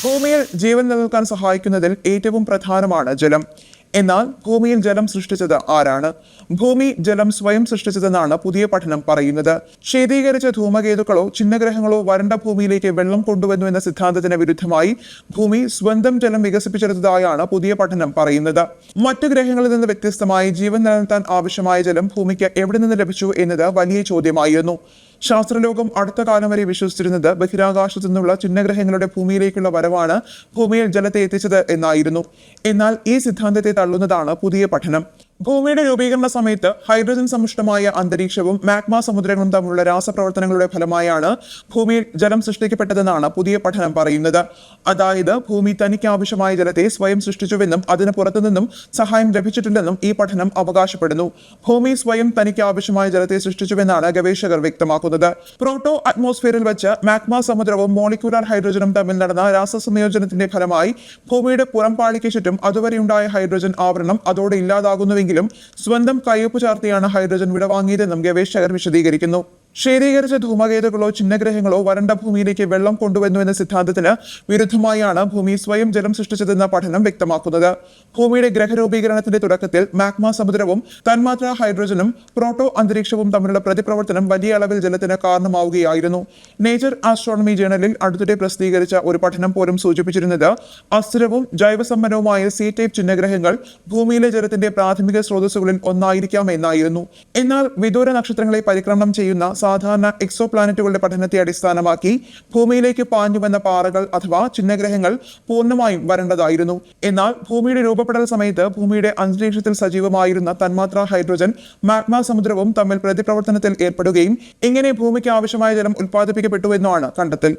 ഭൂമിയിൽ ജീവൻ നിലനിൽക്കാൻ സഹായിക്കുന്നതിൽ ഏറ്റവും പ്രധാനമാണ് ജലം. എന്നാൽ ഭൂമിയിൽ ജലം സൃഷ്ടിച്ചത് ആരാണ്? ഭൂമി ജലം സ്വയം സൃഷ്ടിച്ചതെന്നാണ് പുതിയ പഠനം പറയുന്നത്. ശീതീകരിച്ച ധൂമകേതുക്കളോ ചിഹ്നഗ്രഹങ്ങളോ വരണ്ട ഭൂമിയിലേക്ക് വെള്ളം കൊണ്ടുവന്നു എന്ന സിദ്ധാന്തത്തിന് വിരുദ്ധമായി ഭൂമി സ്വന്തം ജലം വികസിപ്പിച്ചെടുത്തതായാണ് പുതിയ പഠനം പറയുന്നത്. മറ്റു ഗ്രഹങ്ങളിൽ നിന്ന് വ്യത്യസ്തമായി ജീവൻ നിലനിർത്താൻ ആവശ്യമായ ജലം ഭൂമിക്ക് എവിടെ നിന്ന് ലഭിച്ചു എന്നത് വലിയ ചോദ്യമായിരുന്നു. ശാസ്ത്രലോകം അടുത്ത കാലം വരെ വിശ്വസിച്ചിരുന്നത് ബഹിരാകാശത്തു നിന്നുള്ള ചിഹ്നഗ്രഹങ്ങളുടെ ഭൂമിയിലേക്കുള്ള വരവാണ് ഭൂമിയിൽ ജലത്തെ എത്തിച്ചത് എന്നായിരുന്നു. എന്നാൽ ഈ സിദ്ധാന്തത്തെ തള്ളുന്നതാണ് പുതിയ പഠനം. ഭൂമിയുടെ രൂപീകരണ സമയത്ത് ഹൈഡ്രജൻ സമ്പുഷ്ടമായ അന്തരീക്ഷവും മാഗ്മ സമുദ്രങ്ങളും തമ്മിലുള്ള രാസപ്രവർത്തനങ്ങളുടെ ഫലമായാണ് ഭൂമിയിൽ ജലം സൃഷ്ടിക്കപ്പെട്ടതെന്നാണ് പുതിയ പഠനം പറയുന്നത്. അതായത് ഭൂമി തനിക്ക് ആവശ്യമായ ജലത്തെ സ്വയം സൃഷ്ടിച്ചുവെന്നും അതിന് പുറത്തുനിന്നും സഹായം ലഭിച്ചിട്ടില്ലെന്നും ഈ പഠനം അവകാശപ്പെടുന്നു. ഭൂമി സ്വയം തനിക്ക് ആവശ്യമായ ജലത്തെ സൃഷ്ടിച്ചുവെന്നാണ് ഗവേഷകർ വ്യക്തമാക്കുന്നത്. പ്രോട്ടോ അറ്റ്മോസ്ഫിയറിൽ വെച്ച് മാഗ്മ സമുദ്രവും മോളിക്യുലർ ഹൈഡ്രജനും തമ്മിൽ നടന്ന രാസസംയോജനത്തിന്റെ ഫലമായി ഭൂമിയുടെ പുറംപാളിക്ക് ചുറ്റും അതുവരെയുണ്ടായ ഹൈഡ്രജൻ ആവരണം അതോടെ ഇല്ലാതാകുന്നുവെങ്കിൽ സ്വന്തം കയ്യൊപ്പ് ചാർത്തിയാണ് ഹൈഡ്രജൻ വിടവാങ്ങിയതെന്നും ഗവേഷകർ വിശദീകരിക്കുന്നു. ശീതീകരിച്ച ധൂമകേതുക്കളോ ചിഹ്നഗ്രഹങ്ങളോ വരണ്ട ഭൂമിയിലേക്ക് വെള്ളം കൊണ്ടുവന്നു എന്ന സിദ്ധാന്തത്തിന് വിരുദ്ധമായാണ് ഭൂമി സ്വയം ജലം സൃഷ്ടിച്ചതെന്ന പഠനം വ്യക്തമാക്കുന്നത്. ഭൂമിയുടെ ഗ്രഹരൂപീകരണത്തിന്റെ തുടക്കത്തിൽ മാഗ്മ സമുദ്രവും തന്മാത്ര ഹൈഡ്രജനും പ്രോട്ടോ അന്തരീക്ഷവും തമ്മിലുള്ള പ്രതിപ്രവർത്തനം വലിയ അളവിൽ ജലത്തിന് കാരണമാവുകയായിരുന്നു. നേച്ചർ ആസ്ട്രോണമി ജേണലിൽ അടുത്തിടെ പ്രസിദ്ധീകരിച്ച ഒരു പഠനം പോലും സൂചിപ്പിച്ചിരുന്നത് അസ്ഥിരവും ജൈവസമ്പന്നവുമായ സി ടൈപ്പ് ചിഹ്നഗ്രഹങ്ങൾ ഭൂമിയിലെ ജലത്തിന്റെ പ്രാഥമിക സ്രോതസ്സുകളിൽ ഒന്നായിരിക്കാം എന്നായിരുന്നു. എന്നാൽ വിദൂര നക്ഷത്രങ്ങളെ പരിക്രമണം ചെയ്യുന്ന സാധാരണ എക്സോ പ്ലാനറ്റുകളുടെ പഠനത്തെ അടിസ്ഥാനമാക്കി ഭൂമിയിലേക്ക് പാഞ്ഞുവന്ന പാറകൾ അഥവാ ചിഹ്നഗ്രഹങ്ങൾ പൂർണ്ണമായും വരേണ്ടതായിരുന്നു. എന്നാൽ ഭൂമിയുടെ രൂപപ്പെടൽ സമയത്ത് ഭൂമിയുടെ അന്തരീക്ഷത്തിൽ സജീവമായിരുന്ന തന്മാത്ര ഹൈഡ്രജൻ മാഗ്മ സമുദ്രവും തമ്മിൽ പ്രതിപ്രവർത്തനത്തിൽ ഏർപ്പെടുകയും ഇങ്ങനെ ഭൂമിക്ക് ആവശ്യമായ ജലം ഉൽപ്പാദിപ്പിക്കപ്പെട്ടുവെന്നാണ് കണ്ടെത്തൽ.